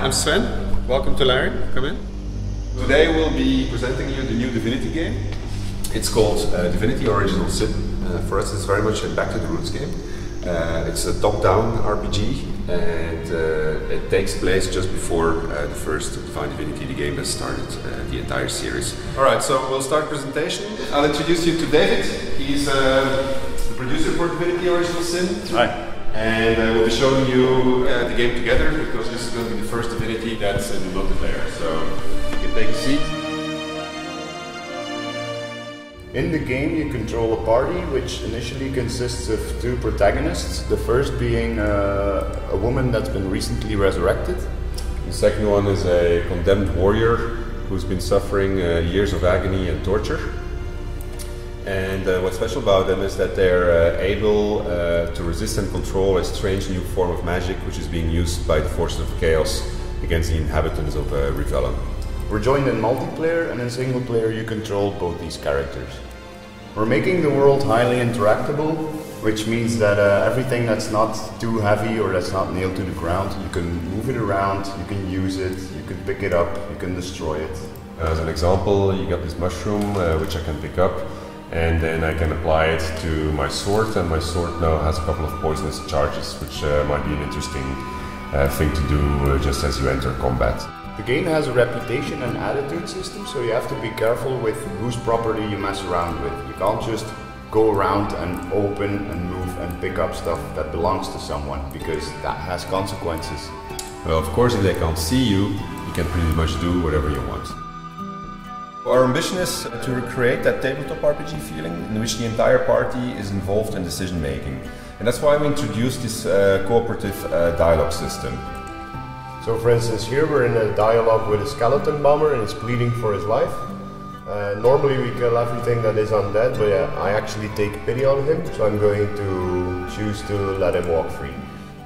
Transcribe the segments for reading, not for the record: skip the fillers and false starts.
I'm Sven. Welcome to Larry. Come in. Today we'll be presenting you the new Divinity game. It's called Divinity Original Sin. For us it's very much a back to the roots game. It's a top-down RPG and it takes place just before the first Divine Divinity, the game that started the entire series. Alright, so we'll start presentation. I'll introduce you to David. He's the producer for Divinity Original Sin. Hi. And we'll be showing you the game together because this is going to be the first Divinity that's in the multiplayer. So you can take a seat. In the game you control a party which initially consists of two protagonists. The first being a woman that's been recently resurrected. The second one is a condemned warrior who's been suffering years of agony and torture. And what's special about them is that they're able to resist and control a strange new form of magic which is being used by the forces of chaos against the inhabitants of Rivellon. We're joined in multiplayer, and in single player you control both these characters. We're making the world highly interactable, which means that everything that's not too heavy or that's not nailed to the ground, you can move it around, you can use it, you can pick it up, you can destroy it. As an example, you got this mushroom which I can pick up, and then I can apply it to my sword, and my sword now has a couple of poisonous charges, which might be an interesting thing to do just as you enter combat. The game has a reputation and attitude system, so you have to be careful with whose property you mess around with. You can't just go around and open and move and pick up stuff that belongs to someone, because that has consequences. Well, of course, if they can't see you, you can pretty much do whatever you want. Our ambition is to recreate that tabletop RPG feeling in which the entire party is involved in decision making. And that's why we introduced this cooperative dialogue system. So for instance, here we're in a dialogue with a skeleton bomber and he's pleading for his life. Normally we kill everything that is undead, but I actually take pity on him, so I'm going to choose to let him walk free.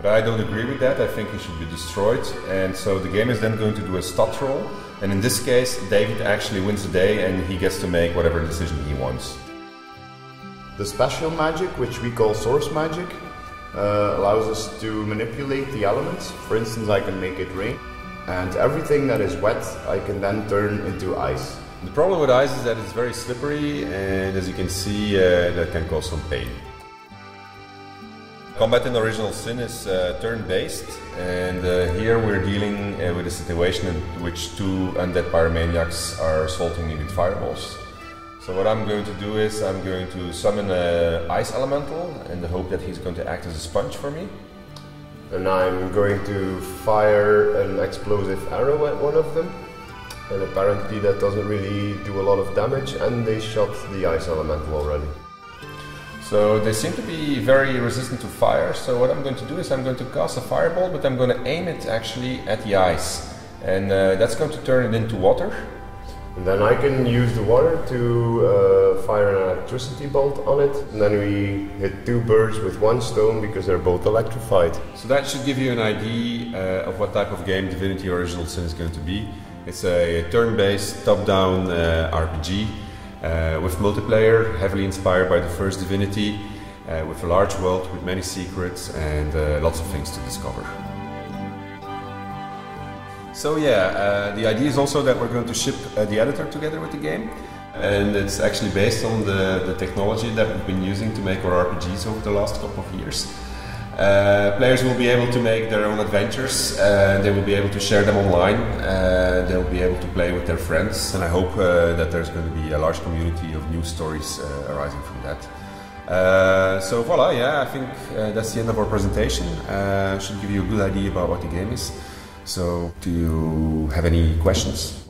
But I don't agree with that. I think he should be destroyed, and so the game is then going to do a stat roll, and in this case David actually wins the day and he gets to make whatever decision he wants. The special magic, which we call source magic, allows us to manipulate the elements. For instance, I can make it rain, and everything that is wet I can then turn into ice. The problem with ice is that it's very slippery, and as you can see that can cause some pain. Combat in Original Sin is turn-based, and here we're dealing with a situation in which two undead pyromaniacs are assaulting me with fireballs. So what I'm going to do is I'm going to summon an ice elemental in the hope that he's going to act as a sponge for me. And I'm going to fire an explosive arrow at one of them. And apparently that doesn't really do a lot of damage, and they shot the ice elemental already. So they seem to be very resistant to fire, so what I'm going to do is I'm going to cast a fireball, but I'm going to aim it actually at the ice. And that's going to turn it into water. And then I can use the water to fire an electricity bolt on it, and then we hit two birds with one stone because they're both electrified. So that should give you an idea of what type of game Divinity Original Sin is going to be. It's a turn-based, top-down RPG with multiplayer, heavily inspired by the first Divinity, with a large world with many secrets and lots of things to discover. So yeah, the idea is also that we're going to ship the editor together with the game, and it's actually based on the technology that we've been using to make our RPGs over the last couple of years. Players will be able to make their own adventures, they will be able to share them online, they'll be able to play with their friends, and I hope that there's going to be a large community of new stories arising from that. So voila, yeah, I think that's the end of our presentation. Should give you a good idea about what the game is. So, do you have any questions?